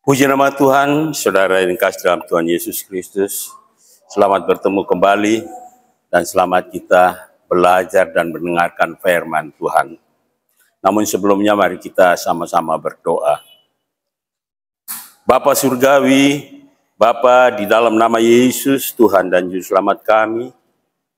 Puji nama Tuhan, saudara yang dikasihi dalam Tuhan Yesus Kristus. Selamat bertemu kembali dan selamat kita belajar dan mendengarkan firman Tuhan. Namun sebelumnya mari kita sama-sama berdoa. Bapa Surgawi, Bapa di dalam nama Yesus, Tuhan dan Juru Selamat kami,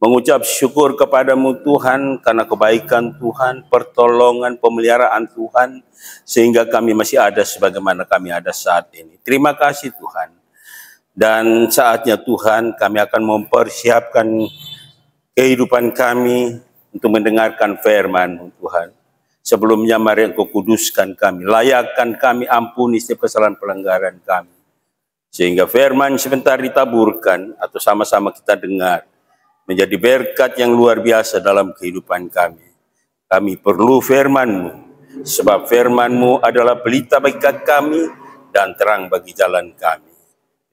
mengucap syukur kepadamu Tuhan karena kebaikan Tuhan, pertolongan, pemeliharaan Tuhan, sehingga kami masih ada sebagaimana kami ada saat ini. Terima kasih Tuhan. Dan saatnya Tuhan kami akan mempersiapkan kehidupan kami untuk mendengarkan firman Tuhan. Sebelumnya mari Engkau kuduskan kami, layakkan kami, ampuni setiap kesalahan pelanggaran kami. Sehingga firman sebentar ditaburkan atau sama-sama kita dengar, menjadi berkat yang luar biasa dalam kehidupan kami. Kami perlu firman-Mu, sebab firman-Mu adalah pelita bagi kami dan terang bagi jalan kami.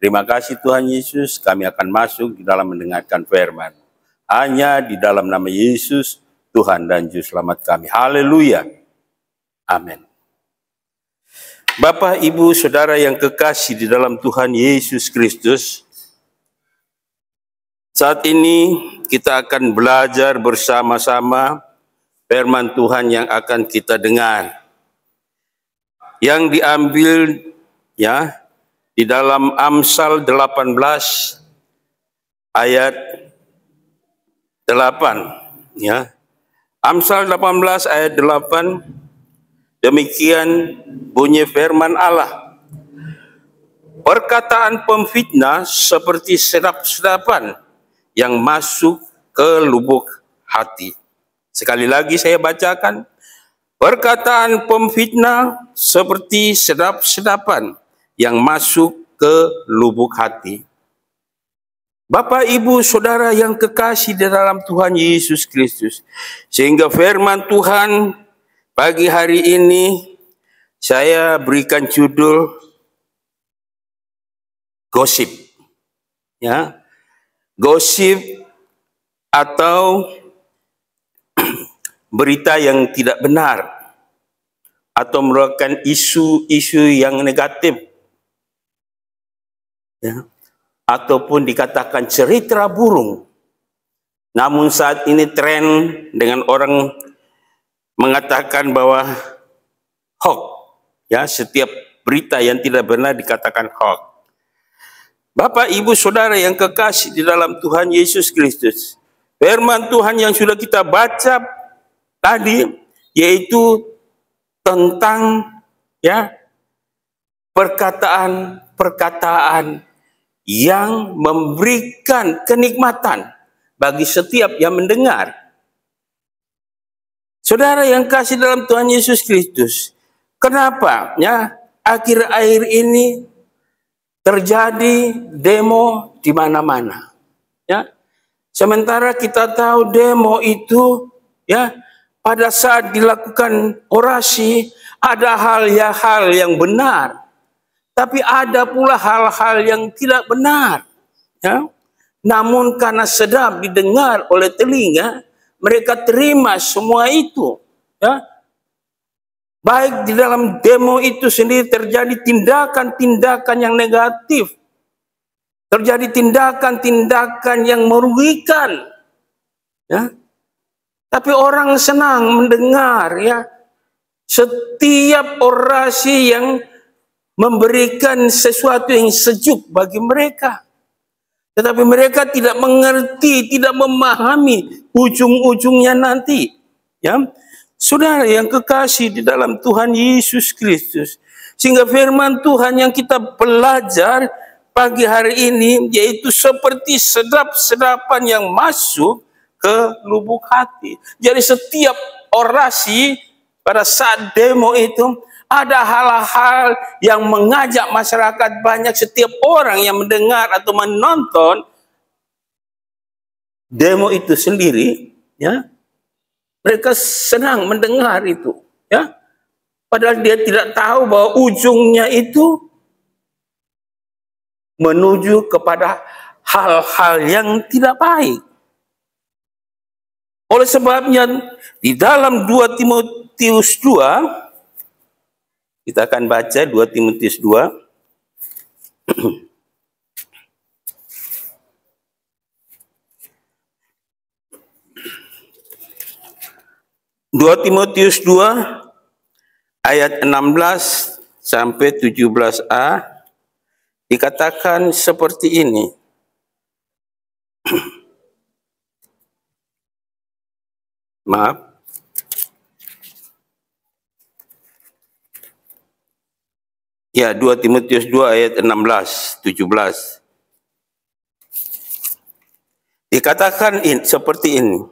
Terima kasih Tuhan Yesus, kami akan masuk di dalam mendengarkan firman. Hanya di dalam nama Yesus, Tuhan dan Juru Selamat kami. Haleluya. Amin. Bapak, Ibu, Saudara yang kekasih di dalam Tuhan Yesus Kristus, saat ini kita akan belajar bersama-sama firman Tuhan yang akan kita dengar. Yang diambil ya di dalam Amsal 18 ayat 8 ya. Amsal 18 ayat 8, demikian bunyi firman Allah. Perkataan pemfitnah seperti sedap-sedapan yang masuk ke lubuk hati. Sekali lagi saya bacakan. Perkataan pemfitnah seperti sedap-sedapan yang masuk ke lubuk hati. Bapak, Ibu, Saudara yang kekasih di dalam Tuhan Yesus Kristus. Sehingga firman Tuhan pagi hari ini saya berikan judul gosip. Ya. Gosip atau berita yang tidak benar atau merupakan isu-isu yang negatif ya, ataupun dikatakan cerita burung. Namun saat ini tren dengan orang mengatakan bahwa hoax, ya, setiap berita yang tidak benar dikatakan hoax. Bapak, Ibu, Saudara yang kekasih di dalam Tuhan Yesus Kristus, firman Tuhan yang sudah kita baca tadi, yaitu tentang ya perkataan-perkataan yang memberikan kenikmatan bagi setiap yang mendengar. Saudara yang kasih dalam Tuhan Yesus Kristus, kenapa ya akhir-akhir ini terjadi demo di mana-mana, ya. Sementara kita tahu demo itu, ya, pada saat dilakukan orasi ada hal yang benar, tapi ada pula hal-hal yang tidak benar, ya. Namun karena sedap didengar oleh telinga, mereka terima semua itu, ya. Baik di dalam demo itu sendiri terjadi tindakan-tindakan yang negatif. Terjadi tindakan-tindakan yang merugikan. Ya. Tapi orang senang mendengar ya setiap orasi yang memberikan sesuatu yang sejuk bagi mereka. Tetapi mereka tidak mengerti, tidak memahami ujung-ujungnya nanti. Ya. Saudara yang kekasih di dalam Tuhan Yesus Kristus, sehingga firman Tuhan yang kita belajar pagi hari ini yaitu seperti sedap-sedapan yang masuk ke lubuk hati. Jadi setiap orasi pada saat demo itu ada hal-hal yang mengajak masyarakat, banyak setiap orang yang mendengar atau menonton demo itu sendiri, ya. Mereka senang mendengar itu, ya. Padahal dia tidak tahu bahwa ujungnya itu menuju kepada hal-hal yang tidak baik. Oleh sebabnya di dalam 2 Timotius 2, kita akan baca 2 Timotius 2 2 Timotius 2 ayat 16 sampai 17a dikatakan seperti ini. Maaf. Ya, 2 Timotius 2 ayat 16, 17. Dikatakan seperti ini.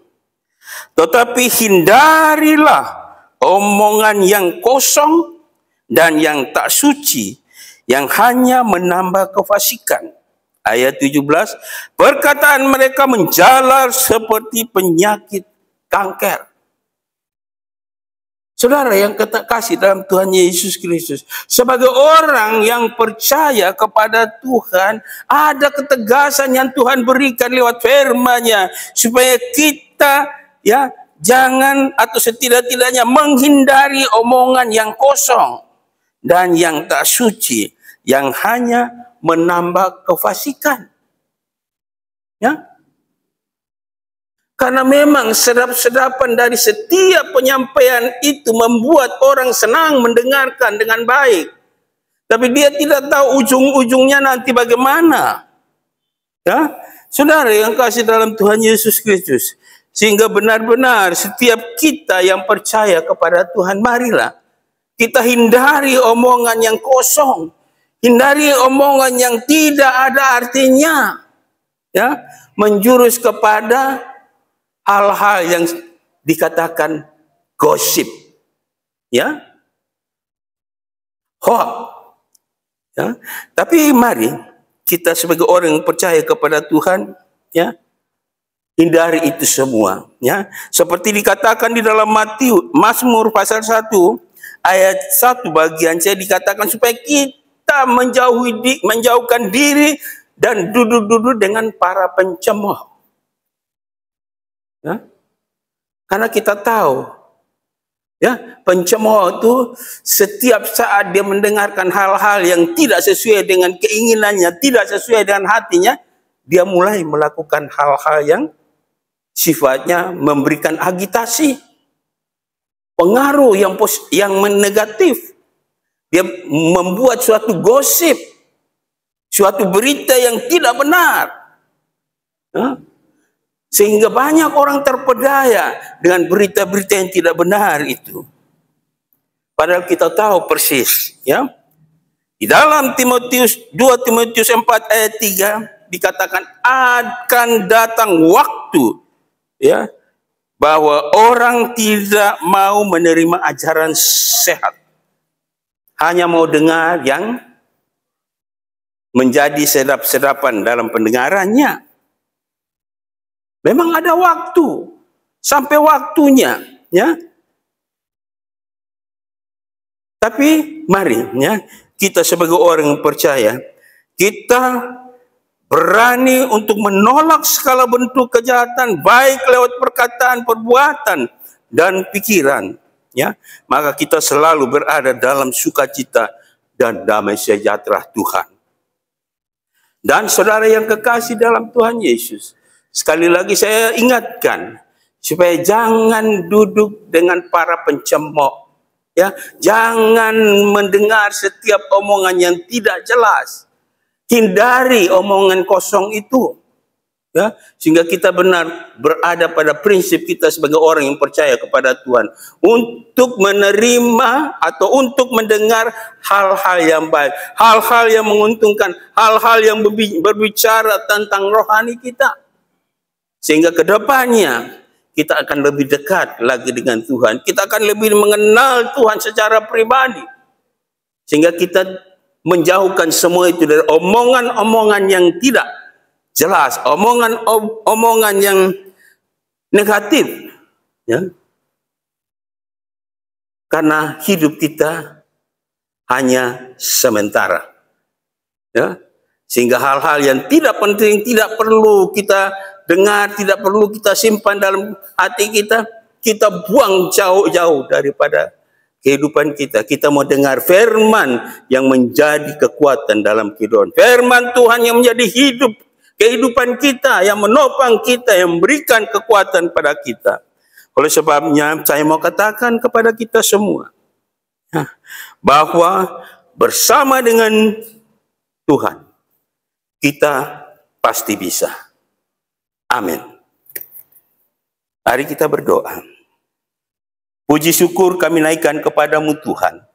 Tetapi hindarilah omongan yang kosong dan yang tak suci, yang hanya menambah kefasikan. Ayat 17, perkataan mereka menjalar seperti penyakit kanker. Saudara yang kasih dalam Tuhan Yesus Kristus, sebagai orang yang percaya kepada Tuhan, ada ketegasan yang Tuhan berikan lewat firman-Nya supaya kita jangan atau setidak-tidaknya menghindari omongan yang kosong dan yang tak suci, yang hanya menambah kefasikan. Ya. Karena memang sedap-sedapan dari setiap penyampaian itu membuat orang senang mendengarkan dengan baik. Tapi dia tidak tahu ujung-ujungnya nanti bagaimana. Ya, saudara yang kasih dalam Tuhan Yesus Kristus. Sehingga benar-benar setiap kita yang percaya kepada Tuhan, marilah kita hindari omongan yang kosong. Hindari omongan yang tidak ada artinya. Ya, menjurus kepada hal-hal yang dikatakan gosip, ya, hoax, ya. Tapi mari kita sebagai orang yang percaya kepada Tuhan, ya, hindari itu semua, ya. Seperti dikatakan di dalam Mazmur pasal 1 ayat 1 bagian C dikatakan supaya kita menjauhkan diri dan duduk-duduk dengan para pencemooh. Ya? Karena kita tahu, ya, pencemooh itu setiap saat dia mendengarkan hal-hal yang tidak sesuai dengan keinginannya, tidak sesuai dengan hatinya, dia mulai melakukan hal-hal yang sifatnya memberikan agitasi, pengaruh yang negatif. Dia membuat suatu gosip, suatu berita yang tidak benar. Ya? Sehingga banyak orang terpedaya dengan berita-berita yang tidak benar itu. Padahal kita tahu persis, ya. Di dalam 2 Timotius 4 ayat 3 dikatakan akan datang waktu, ya, bahwa orang tidak mau menerima ajaran sehat. Hanya mau dengar yang menjadi sedap-sedapan dalam pendengarannya. Memang ada waktu, sampai waktunya, ya. Tapi mari, ya, kita sebagai orang yang percaya, kita berani untuk menolak segala bentuk kejahatan, baik lewat perkataan, perbuatan, dan pikiran, ya. Maka kita selalu berada dalam sukacita dan damai sejahtera Tuhan. Dan saudara yang kekasih dalam Tuhan Yesus, sekali lagi saya ingatkan supaya jangan duduk dengan para pencemooh, ya, jangan mendengar setiap omongan yang tidak jelas. Hindari omongan kosong itu, ya, sehingga kita benar berada pada prinsip kita sebagai orang yang percaya kepada Tuhan untuk menerima atau untuk mendengar hal-hal yang baik, hal-hal yang menguntungkan, hal-hal yang berbicara tentang rohani kita. Sehingga ke depannya kita akan lebih dekat lagi dengan Tuhan. Kita akan lebih mengenal Tuhan secara pribadi. Sehingga kita menjauhkan semua itu dari omongan-omongan yang tidak jelas, omongan-omongan yang negatif. Ya. Karena hidup kita hanya sementara. Ya. Sehingga hal-hal yang tidak penting, tidak perlu kita dengar, tidak perlu kita simpan dalam hati kita, kita buang jauh-jauh daripada kehidupan kita. Kita mau dengar firman yang menjadi kekuatan dalam kehidupan. Firman Tuhan yang menjadi hidup, kehidupan kita, yang menopang kita, yang memberikan kekuatan pada kita. Oleh sebabnya saya mau katakan kepada kita semua bahwa bersama dengan Tuhan kita pasti bisa. Amin. Mari kita berdoa. Puji syukur kami naikkan kepadamu Tuhan.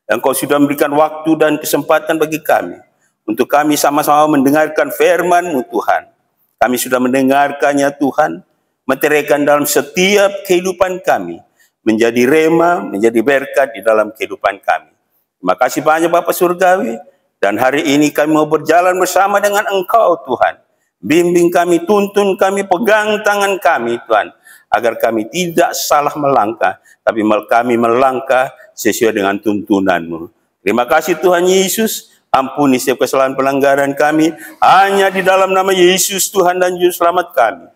Engkau sudah memberikan waktu dan kesempatan bagi kami untuk kami sama-sama mendengarkan firman-Mu Tuhan. Kami sudah mendengarkannya Tuhan, meteraikan dalam setiap kehidupan kami, menjadi rema, menjadi berkat di dalam kehidupan kami. Terima kasih banyak Bapa Surgawi, dan hari ini kami mau berjalan bersama dengan Engkau Tuhan. Bimbing kami, tuntun kami, pegang tangan kami Tuhan, agar kami tidak salah melangkah, tapi kami melangkah sesuai dengan tuntunan-Mu. Terima kasih Tuhan Yesus, ampuni setiap kesalahan pelanggaran kami, hanya di dalam nama Yesus Tuhan dan Juru Selamat kami.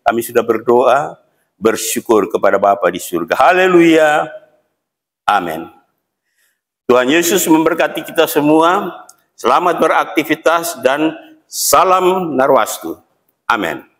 Kami sudah berdoa, bersyukur kepada Bapa di surga. Haleluya. Amin. Tuhan Yesus memberkati kita semua. Selamat beraktivitas dan salam Narwastu. Amin.